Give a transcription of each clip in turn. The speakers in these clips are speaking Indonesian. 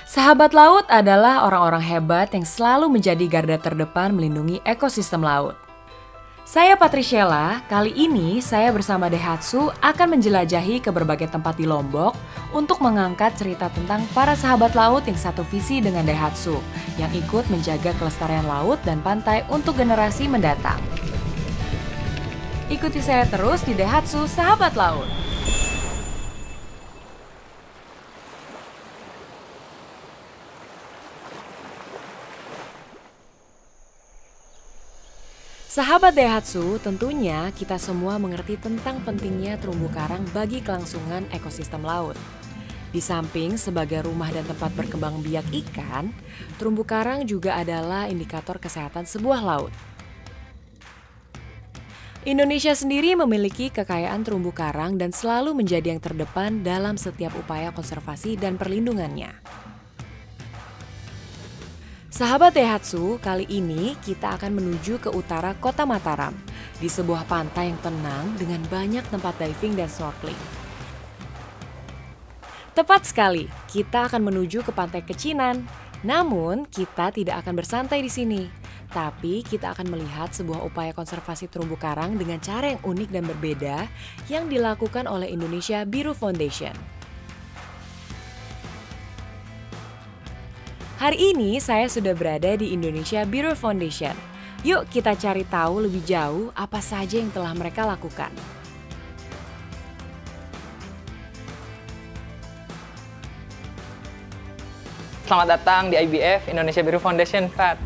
Sahabat laut adalah orang-orang hebat yang selalu menjadi garda terdepan melindungi ekosistem laut. Saya Patriciela, kali ini saya bersama Daihatsu akan menjelajahi ke berbagai tempat di Lombok untuk mengangkat cerita tentang para sahabat laut yang satu visi dengan Daihatsu, yang ikut menjaga kelestarian laut dan pantai untuk generasi mendatang. Ikuti saya terus di Daihatsu Sahabat Laut. Sahabat Daihatsu, tentunya kita semua mengerti tentang pentingnya terumbu karang bagi kelangsungan ekosistem laut. Di samping sebagai rumah dan tempat berkembang biak ikan, terumbu karang juga adalah indikator kesehatan sebuah laut. Indonesia sendiri memiliki kekayaan terumbu karang dan selalu menjadi yang terdepan dalam setiap upaya konservasi dan perlindungannya. Sahabat Daihatsu, kali ini kita akan menuju ke utara kota Mataram, di sebuah pantai yang tenang dengan banyak tempat diving dan snorkeling. Tepat sekali, kita akan menuju ke Pantai Kecinan. Namun, kita tidak akan bersantai di sini. Tapi kita akan melihat sebuah upaya konservasi terumbu karang dengan cara yang unik dan berbeda yang dilakukan oleh Indonesia Biru Foundation. Hari ini saya sudah berada di Indonesia Biru Foundation. Yuk kita cari tahu lebih jauh apa saja yang telah mereka lakukan. Selamat datang di IBF, Indonesia Biru Foundation, Pat.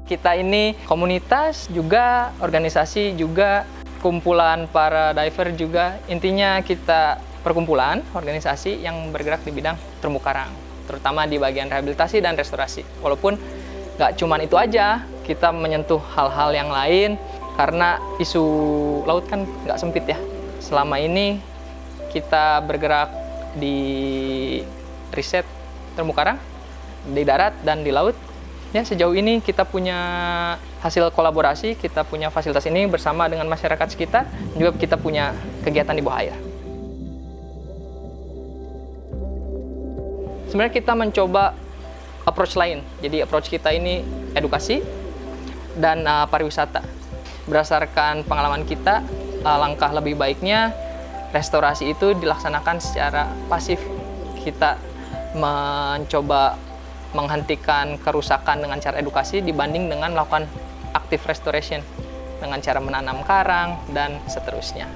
Kita ini komunitas juga, organisasi juga, kumpulan para diver juga. Intinya kita perkumpulan, organisasi yang bergerak di bidang terumbu karang, terutama di bagian rehabilitasi dan restorasi. Walaupun nggak cuma itu aja, kita menyentuh hal-hal yang lain, karena isu laut kan nggak sempit ya. Selama ini kita bergerak di riset terumbu karang, di darat dan di laut. Ya, sejauh ini kita punya hasil kolaborasi, kita punya fasilitas ini bersama dengan masyarakat sekitar, juga kita punya kegiatan di bawah air. Sebenarnya kita mencoba approach lain. Jadi approach kita ini edukasi dan pariwisata. Berdasarkan pengalaman kita, langkah lebih baiknya restorasi itu dilaksanakan secara pasif. Kita mencoba menghentikan kerusakan dengan cara edukasi dibanding dengan melakukan active restoration dengan cara menanam karang dan seterusnya.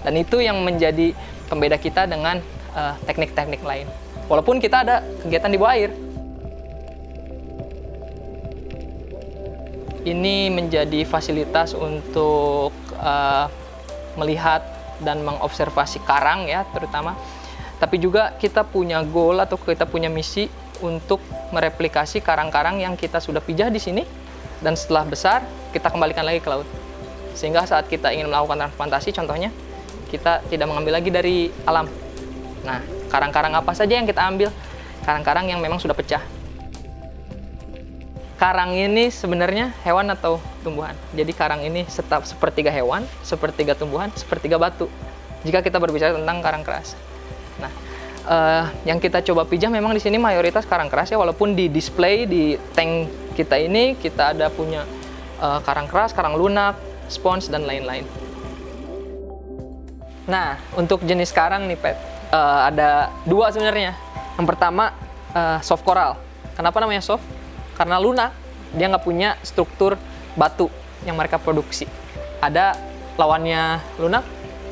Dan itu yang menjadi pembeda kita dengan teknik-teknik lain. Walaupun kita ada kegiatan di bawah air. Ini menjadi fasilitas untuk melihat dan mengobservasi karang ya terutama. Tapi juga kita punya goal atau kita punya misi untuk mereplikasi karang-karang yang kita sudah pijah di sini. Dan setelah besar, kita kembalikan lagi ke laut. Sehingga saat kita ingin melakukan transplantasi, contohnya, kita tidak mengambil lagi dari alam. Nah, karang-karang apa saja yang kita ambil? Karang-karang yang memang sudah pecah. Karang ini sebenarnya hewan atau tumbuhan. Jadi karang ini sepertiga hewan, sepertiga tumbuhan, sepertiga batu. Jika kita berbicara tentang karang keras. Nah, yang kita coba pijah memang di sini mayoritas karang keras ya. Walaupun di display di tank kita ini kita ada punya karang keras, karang lunak, spons dan lain-lain. Nah, untuk jenis karang nih, Pet. Ada dua sebenarnya. Yang pertama soft coral. Kenapa namanya soft? Karena lunak, dia nggak punya struktur batu yang mereka produksi. Ada lawannya lunak,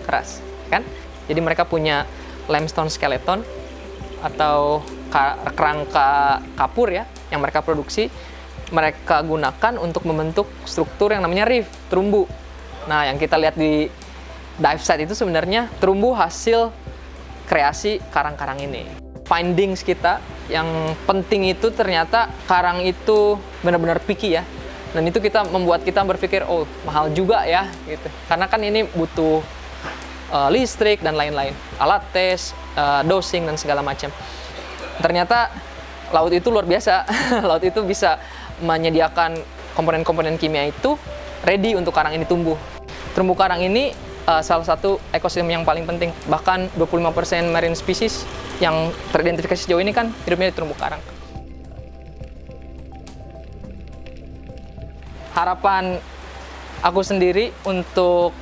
keras, kan? Jadi mereka punya limestone skeleton atau kerangka kapur ya, yang mereka produksi. Mereka gunakan untuk membentuk struktur yang namanya reef, terumbu. Nah, yang kita lihat di dive site itu sebenarnya terumbu hasil kreasi karang-karang ini. Findings kita yang penting itu ternyata karang itu benar-benar picky ya. Dan itu membuat kita berpikir, oh mahal juga ya gitu. Karena kan ini butuh listrik dan lain-lain, alat tes, dosing dan segala macam. Ternyata laut itu luar biasa. Laut itu bisa menyediakan komponen-komponen kimia itu ready untuk karang ini tumbuh. Terumbu karang ini salah satu ekosistem yang paling penting. Bahkan 25% marine species yang teridentifikasi sejauh ini kan hidupnya di terumbu karang. Harapan aku sendiri untuk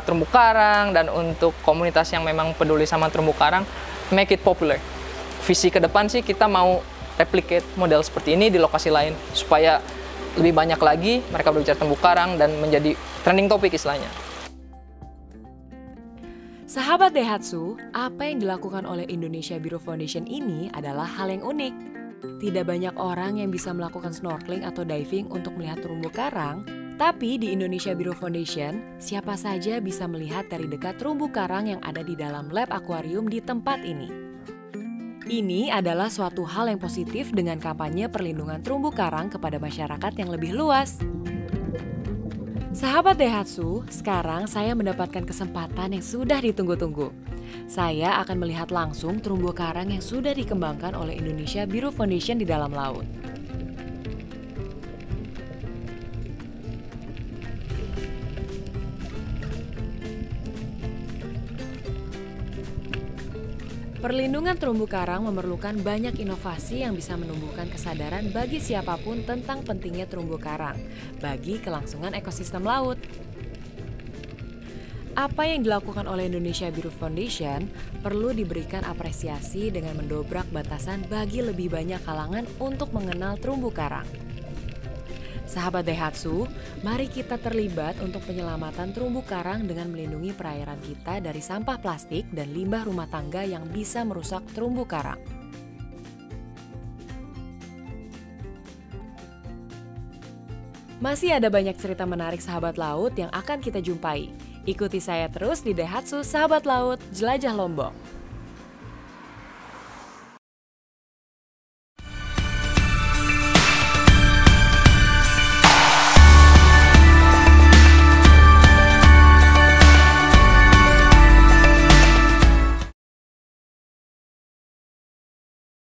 terumbu karang dan untuk komunitas yang memang peduli sama terumbu karang, make it popular. Visi ke depan sih kita mau replicate model seperti ini di lokasi lain supaya lebih banyak lagi mereka berbicara terumbu karang dan menjadi trending topik istilahnya. Sahabat Daihatsu, apa yang dilakukan oleh Indonesia Bureau Foundation ini adalah hal yang unik. Tidak banyak orang yang bisa melakukan snorkeling atau diving untuk melihat terumbu karang, tapi di Indonesia Bureau Foundation, siapa saja bisa melihat dari dekat terumbu karang yang ada di dalam lab akuarium di tempat ini. Ini adalah suatu hal yang positif dengan kampanye perlindungan terumbu karang kepada masyarakat yang lebih luas. Sahabat Daihatsu, sekarang saya mendapatkan kesempatan yang sudah ditunggu-tunggu. Saya akan melihat langsung terumbu karang yang sudah dikembangkan oleh Indonesia Bureau Foundation di dalam laut. Perlindungan terumbu karang memerlukan banyak inovasi yang bisa menumbuhkan kesadaran bagi siapapun tentang pentingnya terumbu karang bagi kelangsungan ekosistem laut. Apa yang dilakukan oleh Indonesia Bureau Foundation perlu diberikan apresiasi dengan mendobrak batasan bagi lebih banyak kalangan untuk mengenal terumbu karang. Sahabat Daihatsu, mari kita terlibat untuk penyelamatan terumbu karang dengan melindungi perairan kita dari sampah plastik dan limbah rumah tangga yang bisa merusak terumbu karang. Masih ada banyak cerita menarik sahabat laut yang akan kita jumpai. Ikuti saya terus di Daihatsu Sahabat Laut, Jelajah Lombok.